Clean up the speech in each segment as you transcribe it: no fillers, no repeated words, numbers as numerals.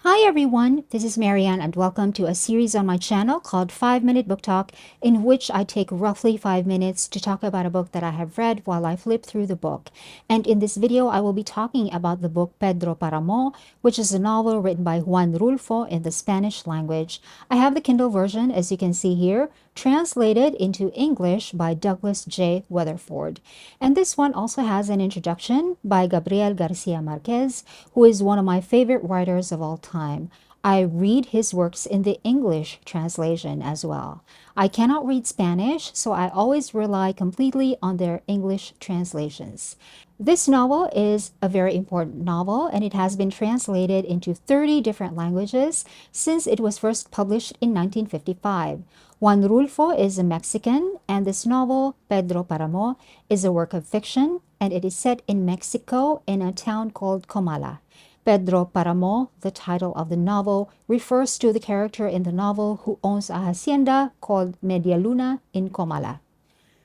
Hi everyone, this is Marianne and welcome to a series on my channel called 5 Minute Book Talk, in which I take roughly 5 minutes to talk about a book that I have read while I flip through the book. And in this video, I will be talking about the book Pedro Paramo, which is a novel written by Juan Rulfo in the Spanish language. I have the Kindle version, as you can see here, translated into English by Douglas J. Weatherford. And this one also has an introduction by Gabriel Garcia Marquez, who is one of my favorite writers of all time. I read his works in the English translation as well. I cannot read Spanish, so I always rely completely on their English translations. This novel is a very important novel, and it has been translated into 30 different languages since it was first published in 1955. Juan Rulfo is a Mexican, and this novel, Pedro Paramo, is a work of fiction, and it is set in Mexico in a town called Comala. Pedro Paramo, the title of the novel, refers to the character in the novel who owns a hacienda called Media Luna in Comala.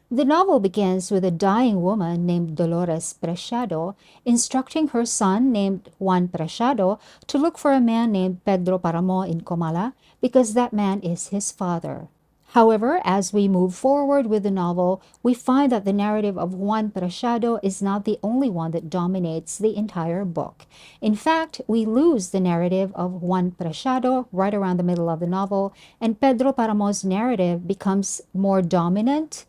The novel begins with a dying woman named Dolores Preciado instructing her son named Juan Preciado to look for a man named Pedro Paramo in Comala because that man is his father. However, as we move forward with the novel, we find that the narrative of Juan Preciado is not the only one that dominates the entire book. In fact, we lose the narrative of Juan Preciado right around the middle of the novel, and Pedro Paramo's narrative becomes more dominant,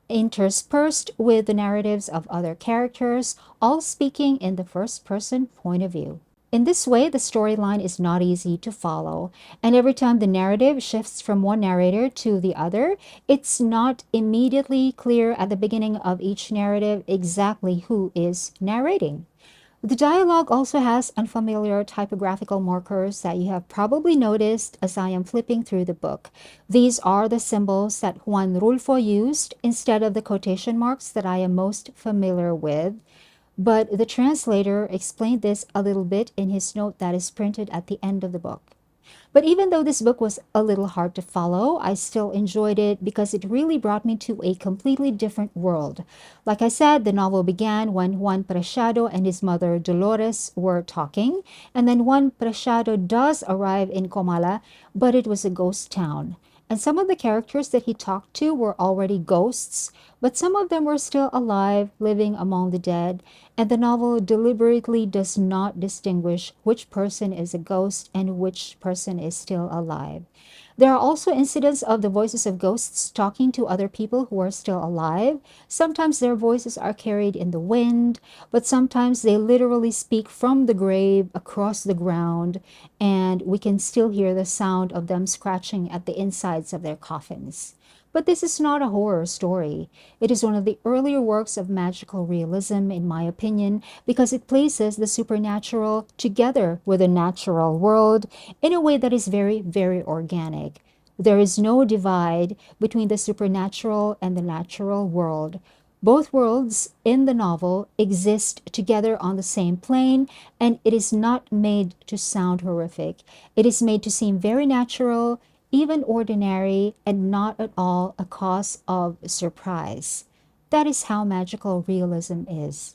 interspersed with the narratives of other characters, all speaking in the first-person point of view. In this way, the storyline is not easy to follow, and every time the narrative shifts from one narrator to the other, it's not immediately clear at the beginning of each narrative exactly who is narrating. The dialogue also has unfamiliar typographical markers that you have probably noticed as I am flipping through the book. These are the symbols that Juan Rulfo used instead of the quotation marks that I am most familiar with. But the translator explained this a little bit in his note that is printed at the end of the book. But even though this book was a little hard to follow, I still enjoyed it because it really brought me to a completely different world. Like I said, the novel began when Juan Preciado and his mother Dolores were talking, and then Juan Preciado does arrive in Comala, but it was a ghost town. And some of the characters that he talked to were already ghosts, but some of them were still alive, living among the dead, and the novel deliberately does not distinguish which person is a ghost and which person is still alive. There are also incidents of the voices of ghosts talking to other people who are still alive. Sometimes their voices are carried in the wind, but sometimes they literally speak from the grave across the ground, and we can still hear the sound of them scratching at the insides of their coffins. But this is not a horror story. It is one of the earlier works of magical realism, in my opinion, because it places the supernatural together with the natural world in a way that is very, very organic. There is no divide between the supernatural and the natural world. Both worlds in the novel exist together on the same plane, and it is not made to sound horrific. It is made to seem very natural, even ordinary, and not at all a cause of surprise. That is how magical realism is.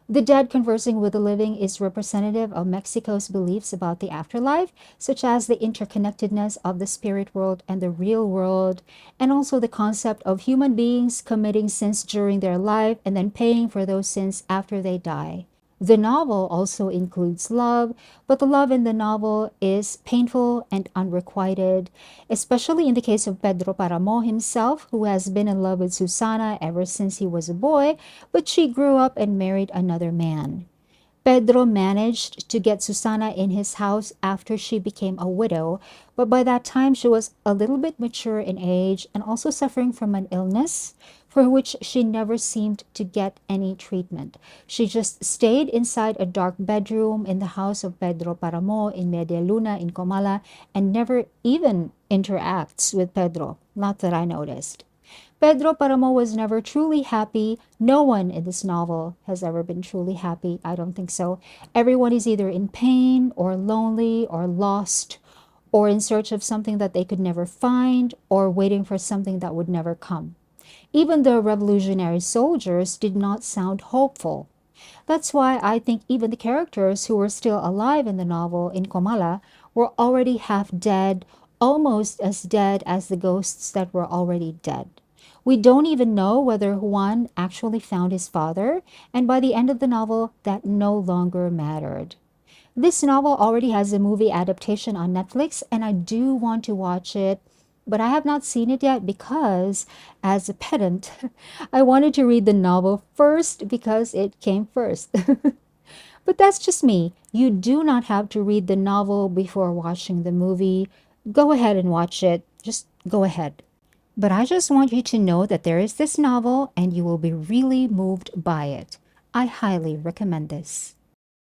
The dead conversing with the living is representative of Mexico's beliefs about the afterlife, such as the interconnectedness of the spirit world and the real world, and also the concept of human beings committing sins during their life and then paying for those sins after they die. The novel also includes love, but the love in the novel is painful and unrequited, especially in the case of Pedro Paramo himself, who has been in love with Susana ever since he was a boy, but she grew up and married another man. Pedro managed to get Susana in his house after she became a widow, but by that time she was a little bit mature in age and also suffering from an illness for which she never seemed to get any treatment. She just stayed inside a dark bedroom in the house of Pedro Paramo in Media Luna in Comala and never even interacts with Pedro, not that I noticed. Pedro Paramo was never truly happy. No one in this novel has ever been truly happy. I don't think so. Everyone is either in pain or lonely or lost or in search of something that they could never find or waiting for something that would never come. Even the revolutionary soldiers did not sound hopeful. That's why I think even the characters who were still alive in the novel in Komala were already half dead, almost as dead as the ghosts that were already dead. We don't even know whether Juan actually found his father, and by the end of the novel, that no longer mattered. This novel already has a movie adaptation on Netflix, and I do want to watch it, but I have not seen it yet because, as a pedant, I wanted to read the novel first because it came first. But that's just me. You do not have to read the novel before watching the movie. Go ahead and watch it. Just go ahead. But I just want you to know that there is this novel and you will be really moved by it. I highly recommend this.